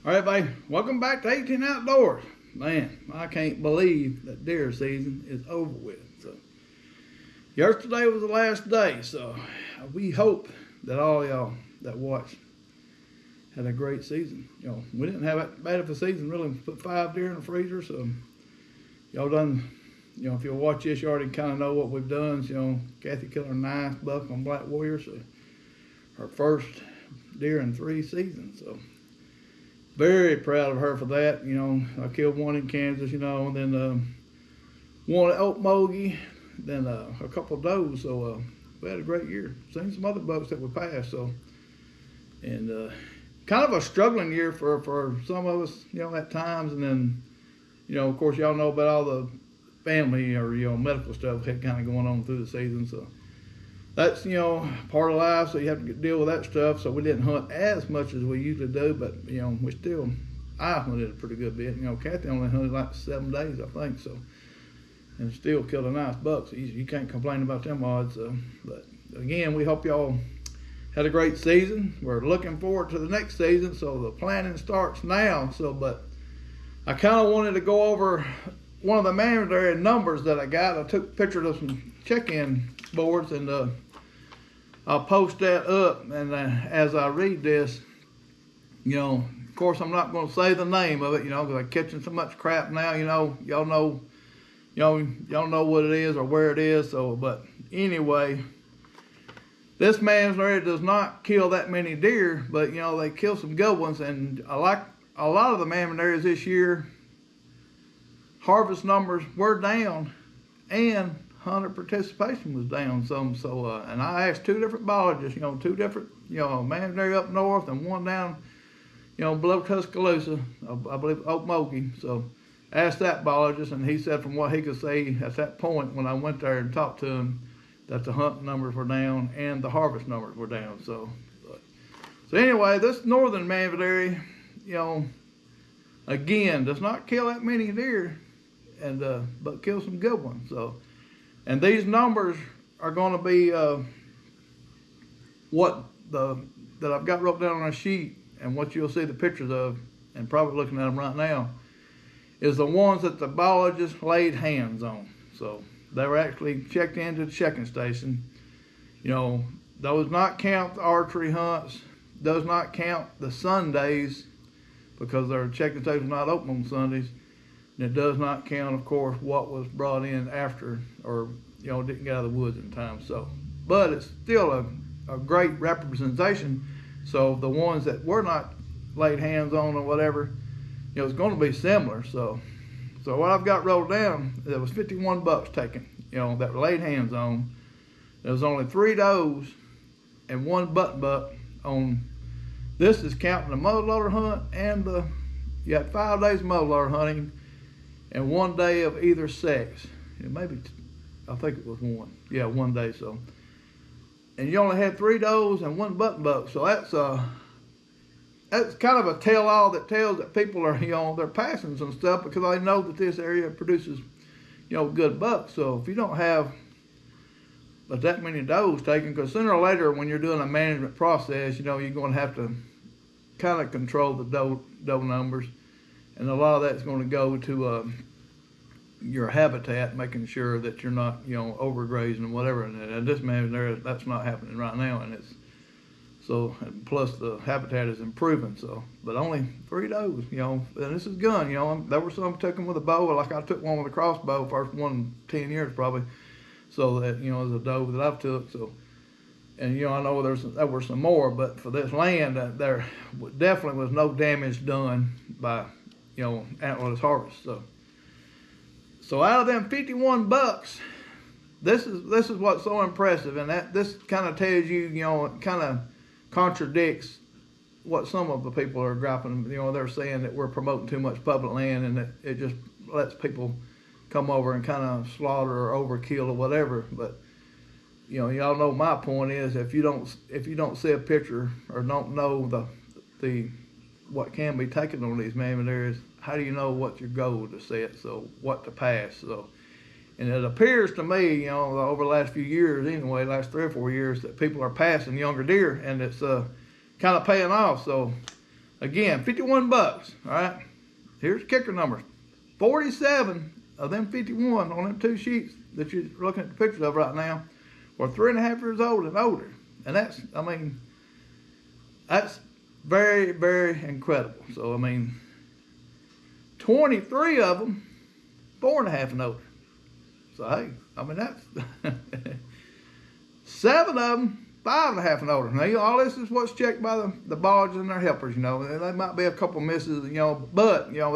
All right, everybody, welcome back to 18 Outdoors. Man, I can't believe that deer season is over with. So, yesterday was the last day, so we hope that all y'all that watched had a great season. We didn't have that bad of a season, really. We put 5 deer in the freezer, so y'all done, if you'll watch this, you already kind of know what we've done. So, Kathy killed her 9th buck on Black Warrior, so her first deer in 3 seasons, so very proud of her for that. I killed one in Kansas, and then one at Okmulgee, then a couple of does. So we had a great year. Seen some other bucks that we passed. So, and kind of a struggling year for some of us, at times. And then, of course, y'all know about all the family or medical stuff had kind of going on through the season. So that's, part of life, so you have to deal with that stuff. So we didn't hunt as much as we usually do, but, I hunted a pretty good bit. Kathy only hunted like 7 days, I think, so, and still killed a nice buck, so you can't complain about them odds. But again, we hope y'all had a great season. We're looking forward to the next season, so the planning starts now. So, but I kind of wanted to go over one of the mandatory numbers that I got. I took pictures of some check-in boards, and I'll post that up. And as I read this, of course, I'm not going to say the name of it, because I'm catching so much crap now. Y'all know what it is or where it is. So, but anyway, this man's area does not kill that many deer, but they kill some good ones. And I like a lot of the mammoth areas this year. Harvest numbers were down, and hunter participation was down some. So, and I asked 2 different biologists, 2 different, mammoth area up north and one down, below Tuscaloosa, I believe Okmulgee. So, asked that biologist, and he said from what he could see at that point when I went there and talked to him, that the hunt numbers were down and the harvest numbers were down. So anyway, this northern mammoth area, again, does not kill that many deer, and but kill some good ones. So, and these numbers are going to be that I've got wrote down on a sheet, and what you'll see the pictures of, and probably looking at them right now, is the ones that the biologist laid hands on. So they were actually checked into the checking station. Those not count the archery hunts, does not count the Sundays, because their checking station is not open on Sundays. And it does not count, of course, what was brought in after, or didn't get out of the woods in time. So, but it's still a great representation. So the ones that were not laid hands on or whatever, it's going to be similar. So what I've got wrote down, there was 51 bucks taken, that were laid hands on. There was only 3 does and 1 button buck on. This is counting the muzzleloader hunt and you had 5 days of muzzleloader hunting and 1 day of either sex. I think it was 1. Yeah, 1 day. So, and you only had 3 does and 1 button buck. So that's kind of a tell-all that tells that people are, they're passing some stuff because they know that this area produces, good bucks. So if you don't have but that many does taken, because sooner or later when you're doing a management process, you're going to have to kind of control the doe numbers, and a lot of that's going to go to your habitat, making sure that you're not, overgrazing and whatever. And this management area, that's not happening right now, and it's so, plus the habitat is improving. So, but only 3 does, and this is gun, there were some took them with a bow, like I took one with a crossbow, first one in 10 years probably. So that, there's a doe that I've took. So, and I know there were some more, but for this land, there definitely was no damage done by, antlerless harvest. So out of them 51 bucks, this is what's so impressive, and this kind of tells you, it kind of contradicts what some of the people are griping. They're saying that we're promoting too much public land, and that it just lets people come over and kind of slaughter or overkill or whatever. But y'all know my point is, if you don't see a picture or don't know the what can be taken on these mammoth areas, how do you know what's your goal to set? So what to pass? So, and it appears to me, over the last few years anyway, last 3 or 4 years, that people are passing younger deer, and it's kind of paying off. So Again, 51 bucks, all right? Here's kicker numbers. 47 of them 51 on them 2 sheets that you're looking at the pictures of right now were 3.5 years old and older. And that's, I mean, that's very, very incredible. So, I mean, 23 of them, 4.5 and older. So, hey, I mean, that's 7 of them, 5.5 and older. Now, all this is what's checked by the barges and their helpers, you know. And there might be a couple misses, you know, but, you know,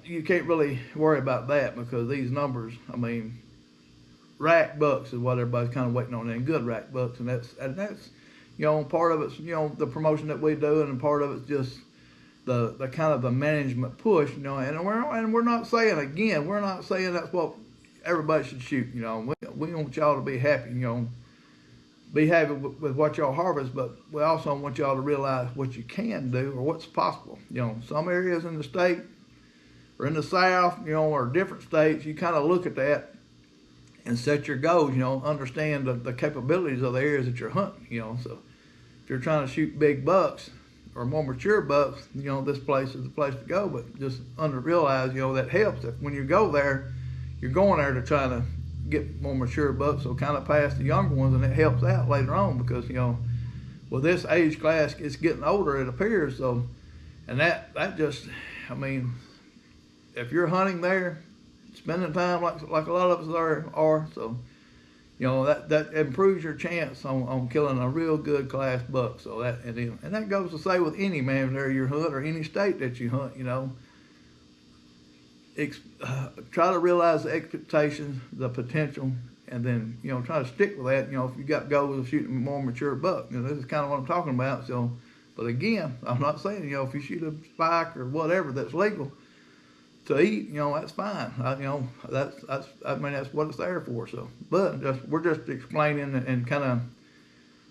you can't really worry about that because these numbers, I mean, rack bucks is what everybody's kind of waiting on, and good rack bucks, and that's you know, part of it's, you know, the promotion that we do, and part of it's just the kind of the management push, you know. And we're not saying, again, we're not saying that's what everybody should shoot, you know. We want y'all to be happy, you know, be happy with what y'all harvest, but we also want y'all to realize what you can do or what's possible. You know, some areas in the state or in the South, you know, or different states, you kind of look at that and set your goals, you know, understand the capabilities of the areas that you're hunting, you know. So if you're trying to shoot big bucks or more mature bucks, you know, this place is the place to go. But just realize, you know, that helps. If when you go there, you're going there to try to get more mature bucks, so kind of past the younger ones, and it helps out later on because, you know, with this age class, it's getting older, it appears. So, and that just, I mean, if you're hunting there, spending time like a lot of us are, so, you know, that improves your chance on killing a real good class buck. So and that goes to say with any mammoth area you hunt or any state that you hunt, you know. Try to realize the expectations, the potential, and then, you know, try to stick with that. You know, if you got goals of shooting a more mature buck, you know, this is kind of what I'm talking about. So, but again, I'm not saying, you know, if you shoot a spike or whatever that's legal to eat, you know, that's fine. You know, I mean, that's what it's there for. So, but we're just explaining and kind of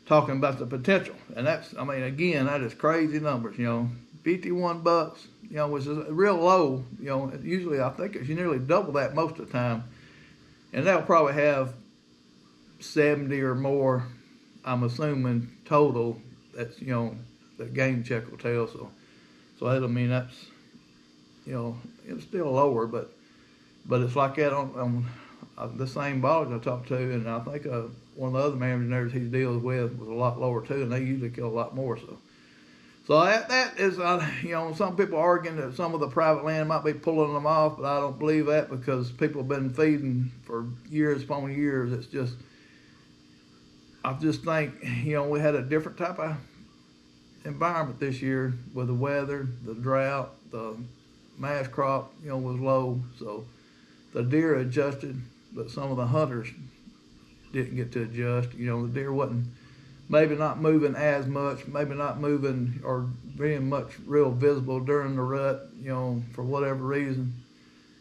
talking about the potential, and that's, I mean, again, that is crazy numbers. You know, 51 bucks, you know, which is real low. You know, usually I think it's nearly double that most of the time, and they'll probably have 70 or more, I'm assuming, total. That's, you know, that game check will tell. So that, I mean, that's, you know, it's still lower, but it's like that on the same biologist I talked to, and I think one of the other managers he deals with was a lot lower too, and they usually kill a lot more. So that is, you know, some people arguing that some of the private land might be pulling them off, but I don't believe that because people have been feeding for years upon years. It's just, I just think, you know, we had a different type of environment this year with the weather, the drought, the mass crop, you know, was low, so the deer adjusted, but some of the hunters didn't get to adjust. You know, the deer wasn't maybe not moving as much, maybe not moving or being much real visible during the rut, you know, for whatever reason,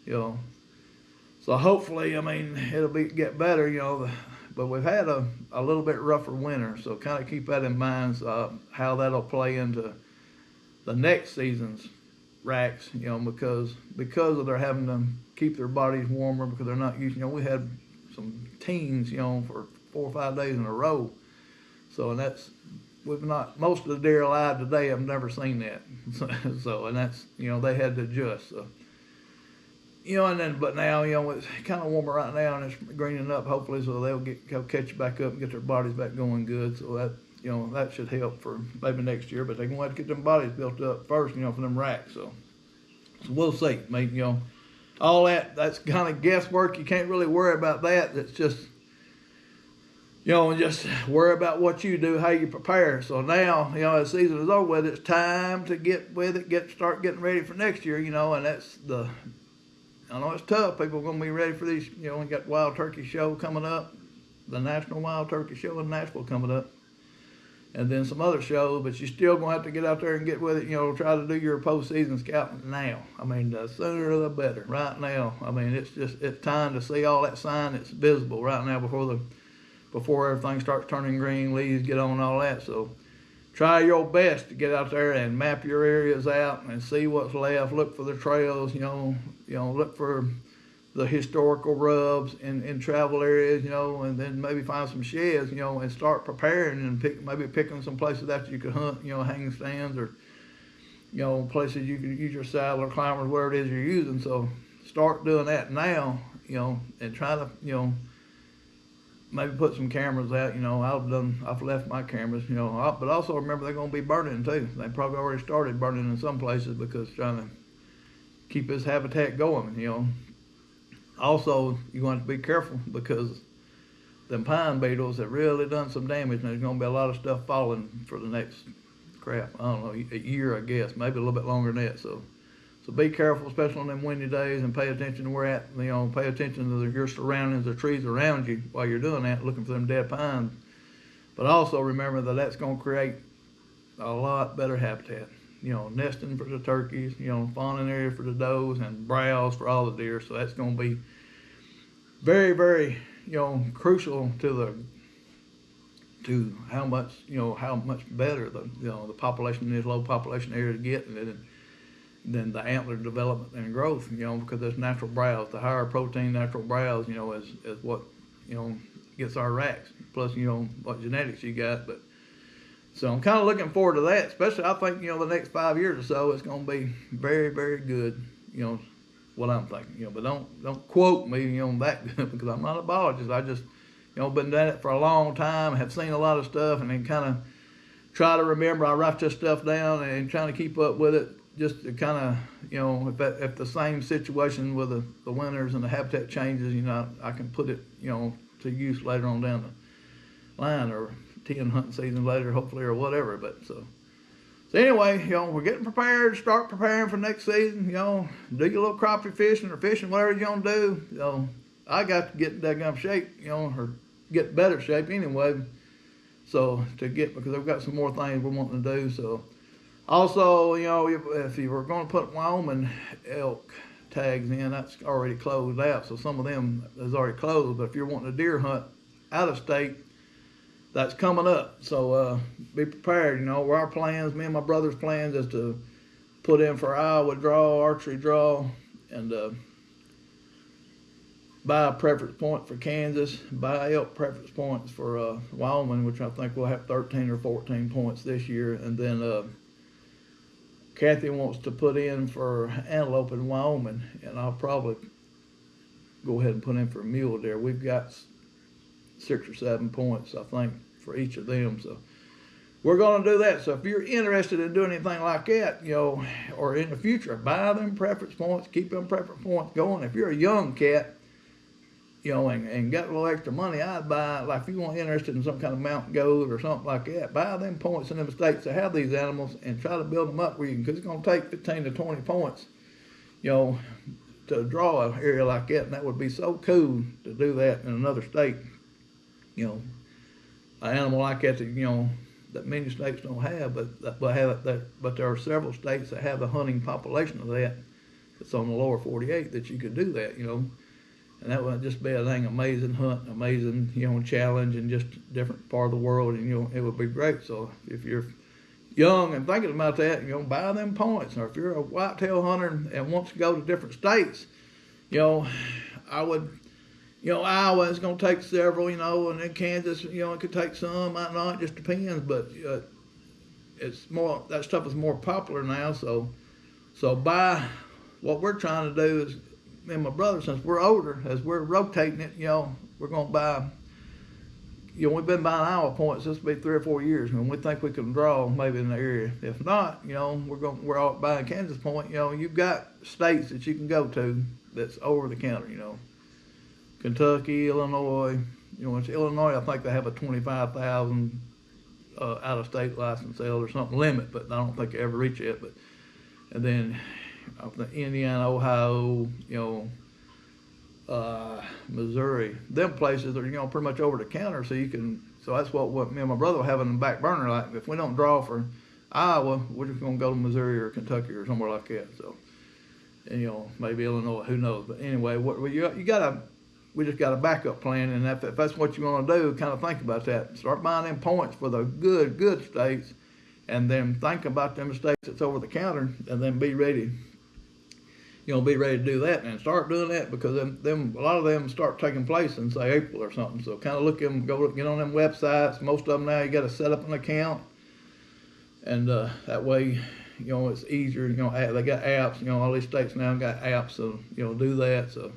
you know. So hopefully, I mean, it'll get better, you know, but we've had a little bit rougher winter, so kind of keep that in mind, how that'll play into the next season's racks, you know, because of their having to keep their bodies warmer because they're not used, you know, we had some teens, you know, for 4 or 5 days in a row. So, and most of the deer alive today, I've never seen that. So, and that's, you know, they had to adjust. So, you know, but now, you know, it's kind of warmer right now and it's greening up, hopefully, so they'll catch back up and get their bodies back going good. So that, you know, that should help for maybe next year, but they're going to have to get them bodies built up first, you know, for them racks. So we'll see. I mean, you know, all that's kind of guesswork. You can't really worry about that. It's just, you know, just worry about what you do, how you prepare. So now, you know, the season is over with, it's time to get with it, start getting ready for next year, you know, and I know it's tough. People are going to be ready for these, you know, we got Wild Turkey Show coming up, the National Wild Turkey Show in Nashville coming up, and then some other shows, but you're still going to have to get out there and get with it, you know, try to do your postseason scouting now. I mean, the sooner the better, right now. I mean, it's time to see all that sign that's visible right now before everything starts turning green, leaves get on, all that. So try your best to get out there and map your areas out and see what's left. Look for the trails, you know, look for the historical rubs in travel areas, and then maybe find some sheds, and start preparing and maybe picking some places after you could hunt, hanging stands or, places you could use your saddle or climbers, whatever it is you're using. So start doing that now, and try to, maybe put some cameras out. I've left my cameras, but also remember they're going to be burning too. They probably already started burning in some places because trying to keep his habitat going, Also, you're going to have to be careful because them pine beetles have really done some damage, and there's going to be a lot of stuff falling for the next, I don't know, a year, I guess, maybe a little bit longer than that. So be careful, especially on them windy days, and pay attention to where at. Pay attention to your surroundings, the trees around you while you're doing that, looking for them dead pines. But also remember that that's going to create a lot better habitat. Nesting for the turkeys, fawning area for the does, and browse for all the deer. So that's going to be very, very, crucial to how much better the population in this low population area to get than the antler development and growth, because it's natural browse. The higher protein natural browse, is what, gets our racks. Plus, what genetics you got, but. So I'm kind of looking forward to that, especially I think, the next 5 years or so, it's going to be very, very good, what I'm thinking, but don't quote me, that good, because I'm not a biologist. I just, been doing it for a long time, have seen a lot of stuff, and then kind of try to remember. I write this stuff down and trying to keep up with it, just to kind of, if the same situation with the winters and the habitat changes, I can put it, to use later on down the line, or 10 hunting season later, hopefully, or whatever. But so anyway, we're getting prepared. Start preparing for next season. Do your little crappie fishing or fishing, whatever you're gonna do. I got to get in that gum shape, or get better shape anyway. So because I've got some more things we're wanting to do. So also, if you were going to put Wyoming elk tags in, that's already closed out. So some of them is already closed. But if you're wanting to deer hunt out of state, that's coming up. So be prepared. Where our plans, me and my brother's plans, is to put in for Iowa draw, archery draw, and buy a preference point for Kansas, buy elk preference points for Wyoming, which I think we'll have 13 or 14 points this year. And then Kathy wants to put in for antelope in Wyoming, and I'll probably go ahead and put in for mule deer. We've got 6 or 7 points, I think, for each of them. So we're going to do that. So if you're interested in doing anything like that, or in the future, buy them preference points, keep them preference points going. If you're a young cat, and got a little extra money, I'd buy, like if you want interested in some kind of mountain goat or something like that, buy them points in them states that have these animals and try to build them up where you can, because it's going to take 15 to 20 points, to draw an area like that. And that would be so cool to do that in another state. An animal like that, that many states don't have, but there are several states that have a hunting population of that. It's on the lower 48 that you could do that, and that would just be a dang amazing hunt, amazing, challenge, and just different part of the world, and it would be great. So if you're young and thinking about that, buy them points. Or if you're a whitetail hunter and wants to go to different states, I would. Iowa is going to take several, and then Kansas, it could take some, might not, it just depends. But it's more, that stuff is more popular now. So by what we're trying to do is, me and my brother, since we're older, as we're rotating it, we're going to buy, we've been buying Iowa points. This will be 3 or 4 years, and we think we can draw maybe in the area. If not, we're all buying Kansas point. You've got states that you can go to that's over the counter, Kentucky, Illinois. It's Illinois, I think they have a 25,000 out-of-state license sale or something limit, but I don't think they ever reach it. But and then Indiana, Ohio, Missouri, them places are pretty much over the counter. So you can. So that's what me and my brother have in the back burner. Like if we don't draw for Iowa, we're just gonna go to Missouri or Kentucky or somewhere like that. So and maybe Illinois, who knows? But anyway, we just got a backup plan, and if that's what you want to do, kind of think about that. Start buying them points for the good states, and then think about them states that's over the counter, and then be ready. be ready to do that and start doing that, because them a lot of them start taking place in say April or something. So kind of get on them websites. Most of them now you got to set up an account, and that way it's easier. They got apps. All these states now got apps, so do that. So.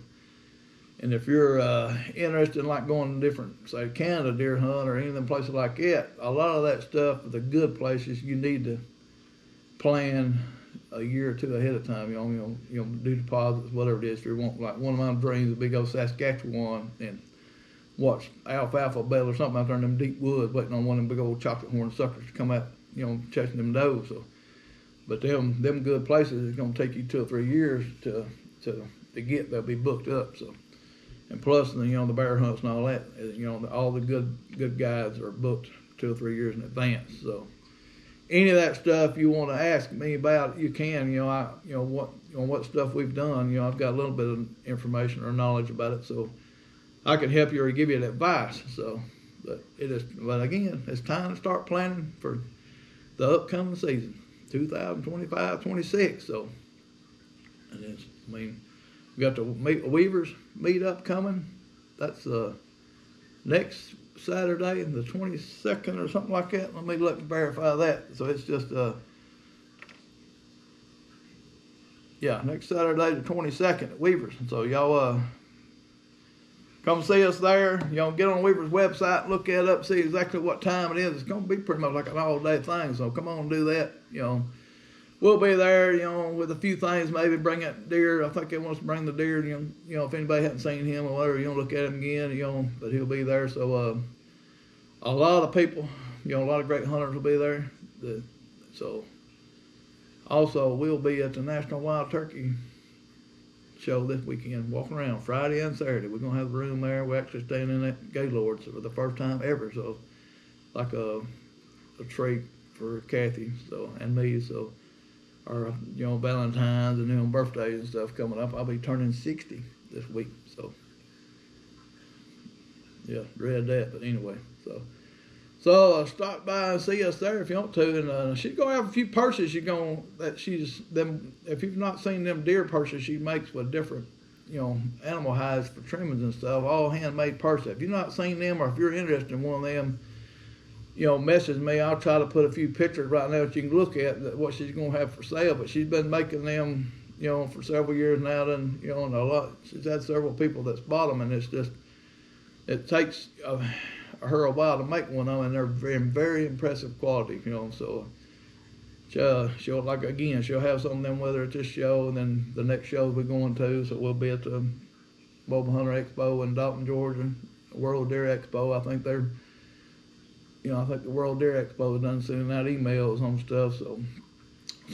And if you're interested in like going to different, say, Canada deer hunt or any of them places like that, a lot of that stuff, the good places, you need to plan a year or two ahead of time. Do deposits, whatever it is. If you want, like one of my dreams would be go Saskatchewan and watch alfalfa bale or something out there in them deep woods, waiting on one of them big old chocolate horn suckers to come out, chasing them does. So, but them good places is going to take you 2 or 3 years to get. They'll be booked up. So. And plus, the bear hunts and all that, all the good guides are booked 2 or 3 years in advance. So, any of that stuff you want to ask me about, you can. What stuff we've done. I've got a little bit of information or knowledge about it, so I can help you or give you advice. So, but again, it's time to start planning for the upcoming season, 2025-26. So, and we got the Weavers meetup coming. That's next Saturday, the 22nd or something like that. Let me verify that. So it's just next Saturday the 22nd at Weavers. So y'all come see us there. Get on Weavers website, look it up, see exactly what time it is. It's gonna be pretty much like an all-day thing. So come on and do that. We'll be there, with a few things, maybe bring that deer. I think they want us to bring the deer, if anybody hadn't seen him or whatever, look at him again, but he'll be there. So, a lot of people, a lot of great hunters will be there. So, also, we'll be at the National Wild Turkey Show this weekend, walking around Friday and Saturday. We're going to have a room there. We're actually staying in that Gaylord's for the first time ever. So, like a treat for Kathy and me. So, or Valentine's and birthdays and stuff coming up. I'll be turning 60 this week, so dread that. But anyway, so stop by and see us there if you want to. And she's gonna have a few purses. If you've not seen them deer purses she makes with different animal hides for trimmings and stuff, all handmade purses. If you've not seen them, or if you're interested in one of them, message me. I'll try to put a few pictures right now that you can look at what she's going to have for sale. But she's been making them, for several years now. And, and a lot. She's had several people that's bought them, and it takes her a while to make one of them, and they're very, very impressive quality, So she'll have some of them with her at this show, and then the next show we're going to. So we'll be at the Mobile Hunter Expo in Dalton, Georgia, World Deer Expo. I think I think the World Deer Expo is done sending out emails on stuff, so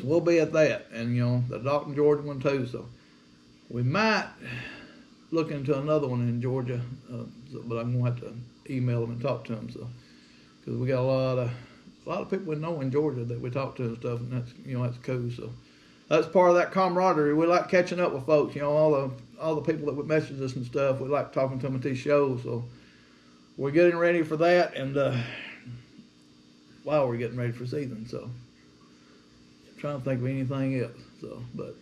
we'll be at that, and the Dalton, Georgia one too. So we might look into another one in Georgia, but I'm gonna have to email them and talk to them. So because we got a lot of people we know in Georgia that we talk to and stuff, and that's cool. So that's part of that camaraderie. We like catching up with folks. All the people that would message us and stuff. We like talking to them at these shows. So we're getting ready for that, and while we're getting ready for season, so I'm trying to think of anything else. So, but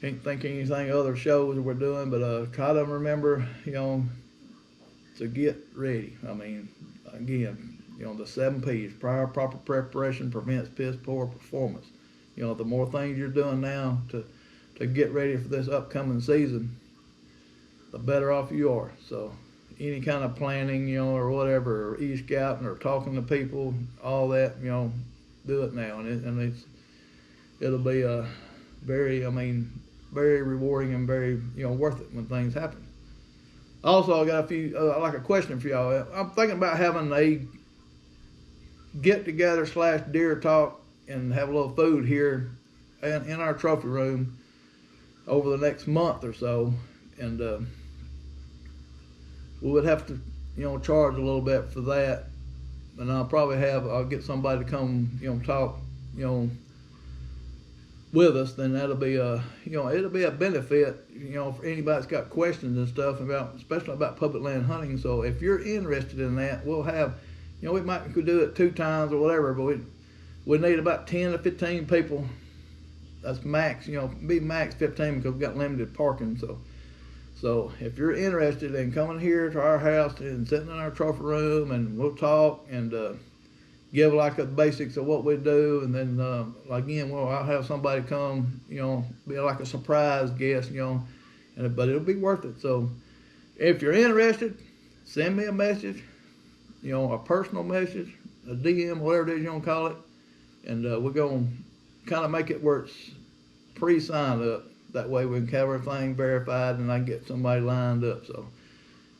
can't think of anything other shows that we're doing. But try to remember, to get ready. I mean, again, the 7 P's: prior proper preparation prevents piss poor performance. The more things you're doing now to get ready for this upcoming season, the better off you are. So any kind of planning, or whatever, or e-scouting or talking to people, all that, do it now, and it'll be very rewarding and very worth it when things happen. Also, I got a few like a question for y'all. I'm thinking about having a get together / deer talk and have a little food here in our trophy room over the next month or so, and we would have to, charge a little bit for that, and I'll get somebody to come, talk, with us. Then that'll be it'll be a benefit, for anybody that's got questions and stuff especially about public land hunting. So if you're interested in that, we'll have, we could do it 2 times or whatever, but we need about 10 to 15 people that's max, be max 15 because we've got limited parking. So if you're interested in coming here to our house and sitting in our trophy room, and we'll talk and give like the basics of what we do, and then again, I'll have somebody come, be like a surprise guest, but it'll be worth it. So if you're interested, send me a message, a personal message, a DM, whatever it is you want to call it, and we're going to kind of make it where it's pre-signed up. That way we can have everything verified and I can get somebody lined up. So,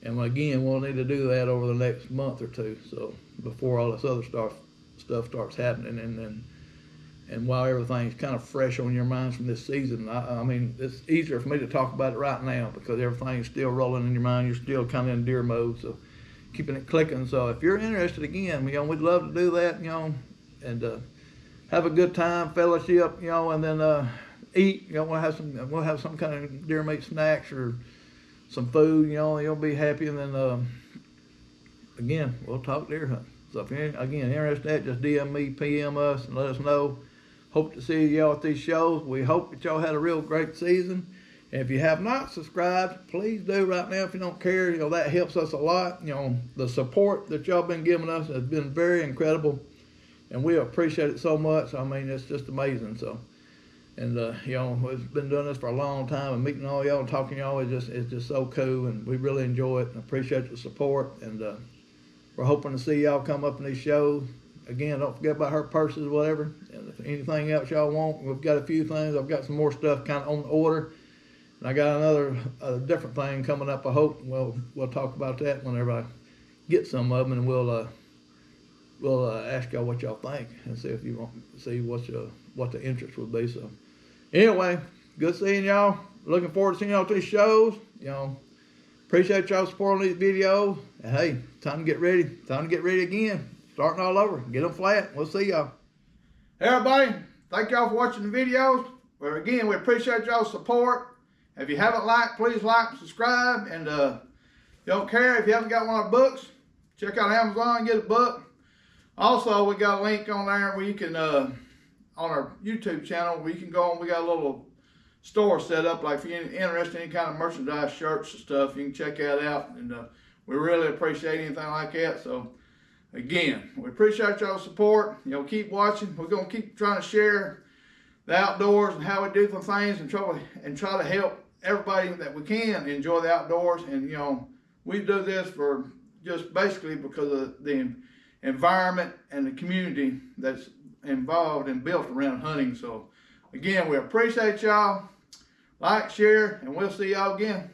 and again, we'll need to do that over the next month or two. So before all this other stuff starts happening, and while everything's kind of fresh on your minds from this season, I mean, it's easier for me to talk about it right now because everything's still rolling in your mind. You're still kind of in deer mode, so keeping it clicking. So if you're interested, again, we'd love to do that, and have a good time, fellowship, and then eat. We'll have some kind of deer meat snacks or some food. You'll be happy, and then again, we'll talk deer hunting. So if you're again interested in that, just DM me, PM us, and let us know. Hope to see y'all at these shows. We hope that y'all had a real great season. And if you have not subscribed, please do right now if you don't care. That helps us a lot. The support that y'all been giving us has been very incredible, and we appreciate it so much. I mean, it's just amazing. So, and we've been doing this for a long time, and meeting all y'all and talking to y'all is just so cool, and we really enjoy it and appreciate the support. And we're hoping to see y'all come up in these shows. Again, don't forget about her purses, whatever. And if anything else y'all want, we've got a few things. I've got some more stuff kind of on order. And I got a different thing coming up, I hope. We'll talk about that whenever I get some of them, and we'll ask y'all what y'all think and see if you want to see what the interest would be. So anyway, good seeing y'all. Looking forward to seeing y'all at these shows. Appreciate y'all supporting these videos. And hey, time to get ready. Time to get ready again. Starting all over. Get them flat. We'll see y'all. Hey everybody, thank y'all for watching the videos. Well, again, we appreciate y'all's support. If you haven't liked, please like and subscribe. And if you don't care, if you haven't got one of our books, check out Amazon and get a book. Also, we got a link on there where you can, on our YouTube channel, where you can go on. We got a little store set up. Like if you're interested in any kind of merchandise, shirts and stuff, you can check that out. And we really appreciate anything like that. So again, we appreciate y'all's support. Keep watching. We're going to keep trying to share the outdoors and how we do some things, and try to help everybody that we can enjoy the outdoors. And we do this for just basically because of the environment and the community that's involved and built around hunting. So again, we appreciate y'all. Like, share, and we'll see y'all again.